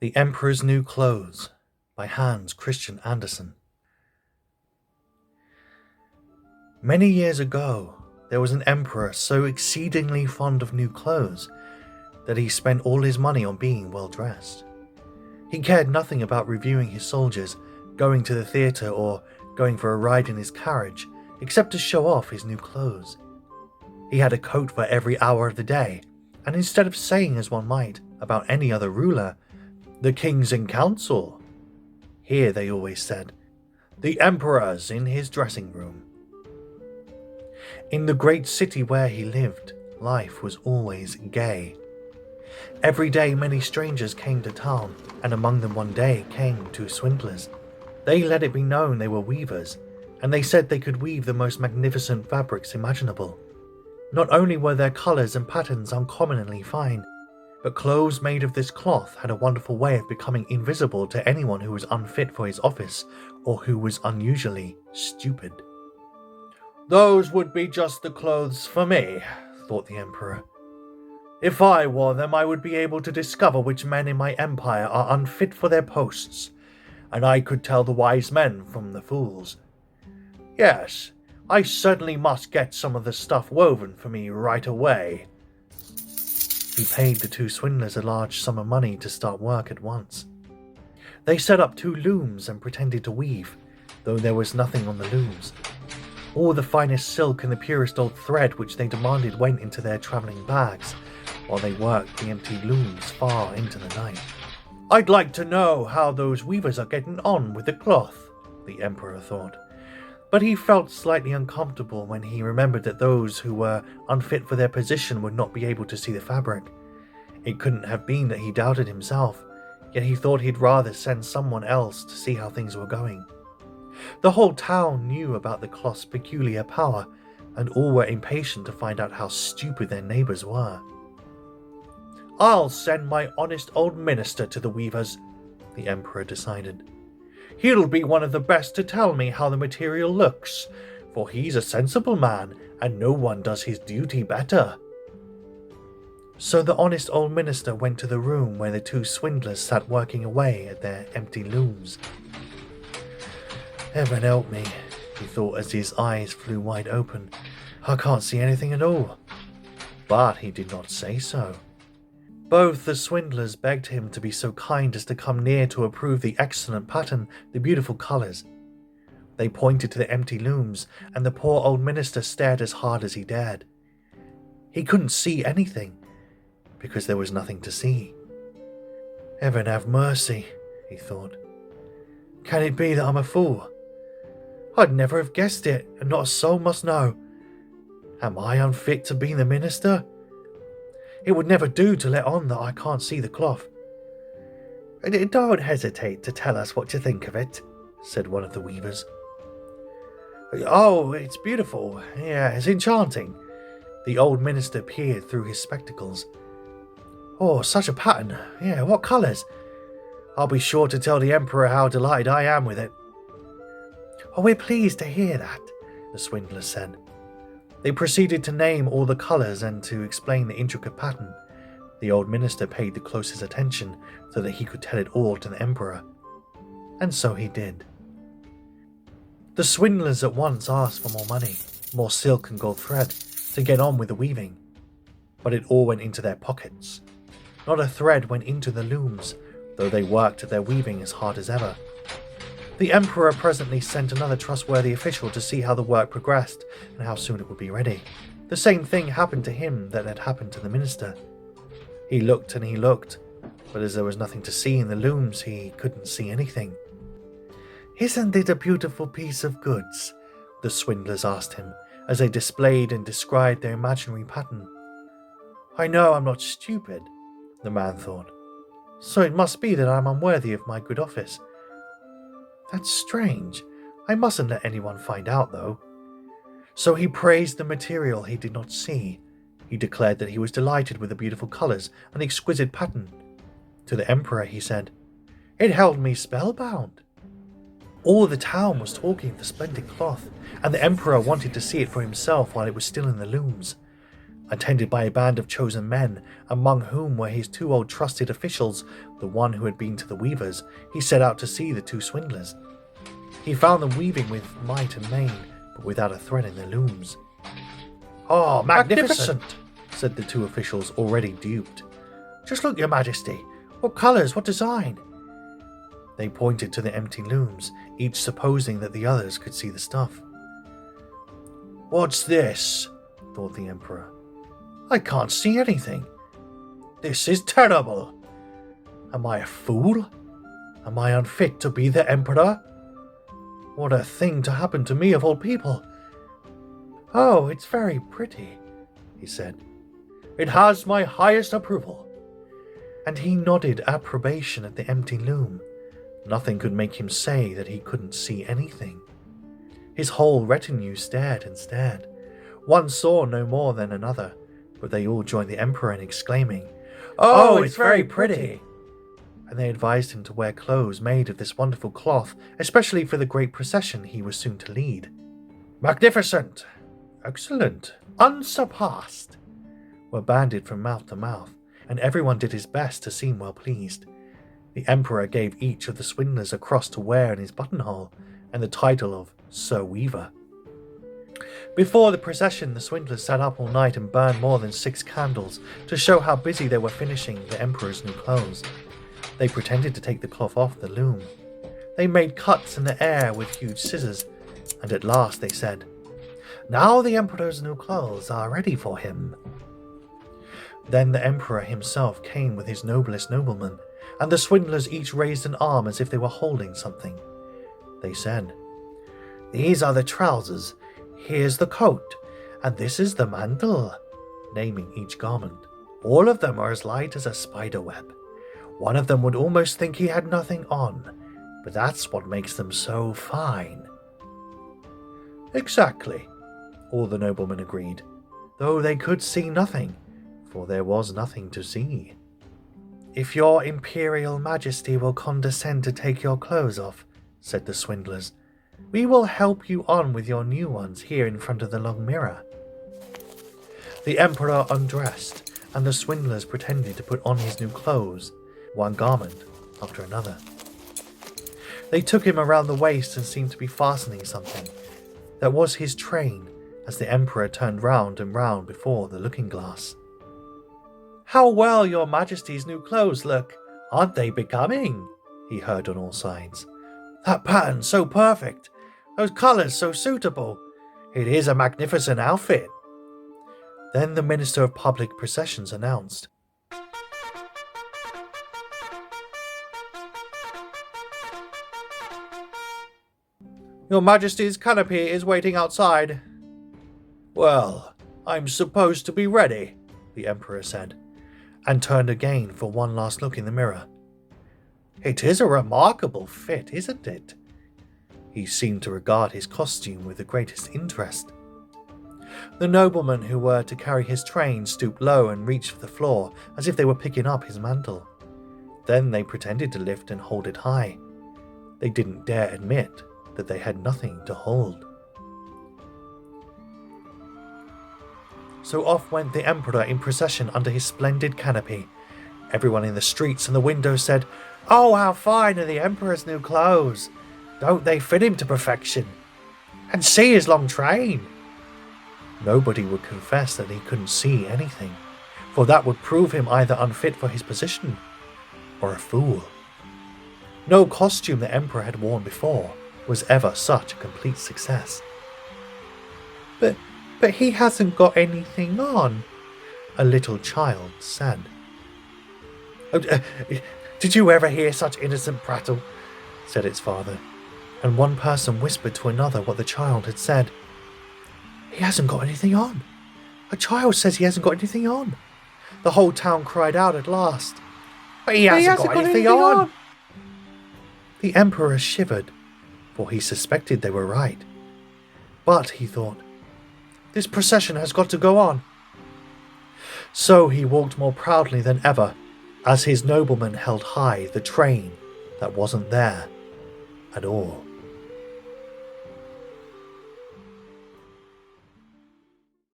The Emperor's New Clothes by Hans Christian Andersen. Many years ago, there was an emperor so exceedingly fond of new clothes that he spent all his money on being well dressed. He cared nothing about reviewing his soldiers, going to the theatre, or going for a ride in his carriage, except to show off his new clothes. He had a coat for every hour of the day, and instead of saying as one might about any other ruler, "The king's in council," here they always said, "The emperor's in his dressing room." In the great city where he lived, life was always gay. Every day many strangers came to town, and among them one day came two swindlers. They let it be known they were weavers, and they said they could weave the most magnificent fabrics imaginable. Not only were their colours and patterns uncommonly fine, but clothes made of this cloth had a wonderful way of becoming invisible to anyone who was unfit for his office or who was unusually stupid. "Those would be just the clothes for me," thought the emperor. "If I wore them, I would be able to discover which men in my empire are unfit for their posts, and I could tell the wise men from the fools. Yes, I certainly must get some of the stuff woven for me right away." He paid the two swindlers a large sum of money to start work at once. They set up two looms and pretended to weave, though there was nothing on the looms. All the finest silk and the purest old thread which they demanded went into their travelling bags, while they worked the empty looms far into the night. "I'd like to know how those weavers are getting on with the cloth," the emperor thought. But he felt slightly uncomfortable when he remembered that those who were unfit for their position would not be able to see the fabric. It couldn't have been that he doubted himself, yet he thought he'd rather send someone else to see how things were going. The whole town knew about the cloth's peculiar power, and all were impatient to find out how stupid their neighbours were. "I'll send my honest old minister to the weavers," the emperor decided. "He'll be one of the best to tell me how the material looks, for he's a sensible man, and no one does his duty better." So the honest old minister went to the room where the two swindlers sat working away at their empty looms. "Heaven help me," he thought as his eyes flew wide open. "I can't see anything at all." But he did not say so. Both the swindlers begged him to be so kind as to come near to approve the excellent pattern, the beautiful colours. They pointed to the empty looms, and the poor old minister stared as hard as he dared. He couldn't see anything, because there was nothing to see. "Heaven have mercy," he thought. "Can it be that I'm a fool? I'd never have guessed it, and not a soul must know. Am I unfit to be the minister? It would never do to let on that I can't see the cloth." "Don't hesitate to tell us what you think of it," said one of the weavers. "Oh, it's beautiful. Yeah, it's enchanting." The old minister peered through his spectacles. "Oh, such a pattern. Yeah, what colours? I'll be sure to tell the emperor how delighted I am with it." "Oh, we're pleased to hear that," the swindler said. They proceeded to name all the colours and to explain the intricate pattern. The old minister paid the closest attention so that he could tell it all to the emperor. And so he did. The swindlers at once asked for more money, more silk and gold thread, to get on with the weaving. But it all went into their pockets. Not a thread went into the looms, though they worked at their weaving as hard as ever. The emperor presently sent another trustworthy official to see how the work progressed and how soon it would be ready. The same thing happened to him that had happened to the minister. He looked and he looked, but as there was nothing to see in the looms, he couldn't see anything. "Isn't it a beautiful piece of goods?" the swindlers asked him, as they displayed and described their imaginary pattern. "I know I'm not stupid," the man thought, "so it must be that I'm unworthy of my good office. That's strange. I mustn't let anyone find out, though." So he praised the material he did not see. He declared that he was delighted with the beautiful colours and the exquisite pattern. To the emperor he said, "It held me spellbound." All the town was talking of the splendid cloth, and the emperor wanted to see it for himself while it was still in the looms. Attended by a band of chosen men, among whom were his 2 old trusted officials, the one who had been to the weavers, he set out to see the 2 swindlers. He found them weaving with might and main, but without a thread in their looms. "Oh, magnificent!" said the 2 officials, already duped. "Just look, your majesty. What colours, what design?" They pointed to the empty looms, each supposing that the others could see the stuff. "What's this?" thought the emperor. "I can't see anything. This is terrible. Am I a fool? Am I unfit to be the emperor? What a thing to happen to me of all people." "Oh, it's very pretty," he said. "It has my highest approval." And he nodded approbation at the empty loom. Nothing could make him say that he couldn't see anything. His whole retinue stared and stared. One saw no more than another, but they all joined the emperor in exclaiming, "Oh, it's very pretty!" And they advised him to wear clothes made of this wonderful cloth, especially for the great procession he was soon to lead. "Magnificent! Excellent! Unsurpassed!" were bandied from mouth to mouth, and everyone did his best to seem well pleased. The emperor gave each of the swindlers a cross to wear in his buttonhole, and the title of Sir Weaver. Before the procession, the swindlers sat up all night and burned more than 6 candles to show how busy they were finishing the emperor's new clothes. They pretended to take the cloth off the loom. They made cuts in the air with huge scissors, and at last they said, "Now the emperor's new clothes are ready for him." Then the emperor himself came with his noblest noblemen, and the swindlers each raised an arm as if they were holding something. They said, "These are the trousers, here's the coat, and this is the mantle," naming each garment. "All of them are as light as a spider web. One of them would almost think he had nothing on, but that's what makes them so fine." "Exactly," all the noblemen agreed, though they could see nothing, for there was nothing to see. "If your imperial majesty will condescend to take your clothes off," said the swindlers, "we will help you on with your new ones here in front of the long mirror." The emperor undressed, and the swindlers pretended to put on his new clothes, one garment after another. They took him around the waist and seemed to be fastening something. That was his train, as the emperor turned round and round before the looking-glass. "How well your majesty's new clothes look! Aren't they becoming?" he heard on all sides. "That pattern so perfect! Those colours so suitable! It is a magnificent outfit!" Then the Minister of Public Processions announced, "Your Majesty's canopy is waiting outside." "Well, I'm supposed to be ready," the Emperor said, and turned again for one last look in the mirror. "It is a remarkable fit, isn't it?" He seemed to regard his costume with the greatest interest. The noblemen who were to carry his train stooped low and reached for the floor as if they were picking up his mantle. Then they pretended to lift and hold it high. They didn't dare admit that they had nothing to hold. So off went the Emperor in procession under his splendid canopy. Everyone in the streets and the windows said, "Oh, how fine are the Emperor's new clothes! Don't they fit him to perfection? And see his long train!" Nobody would confess that he couldn't see anything, for that would prove him either unfit for his position or a fool. No costume the Emperor had worn before was ever such a complete success. But he hasn't got anything on," a little child said. Did you ever hear such innocent prattle?" said its father, and one person whispered to another what the child had said. "He hasn't got anything on. A child says he hasn't got anything on." The whole town cried out at last, "But he hasn't got anything on." The Emperor shivered, for he suspected they were right. But, he thought, this procession has got to go on. So he walked more proudly than ever, as his noblemen held high the train that wasn't there at all.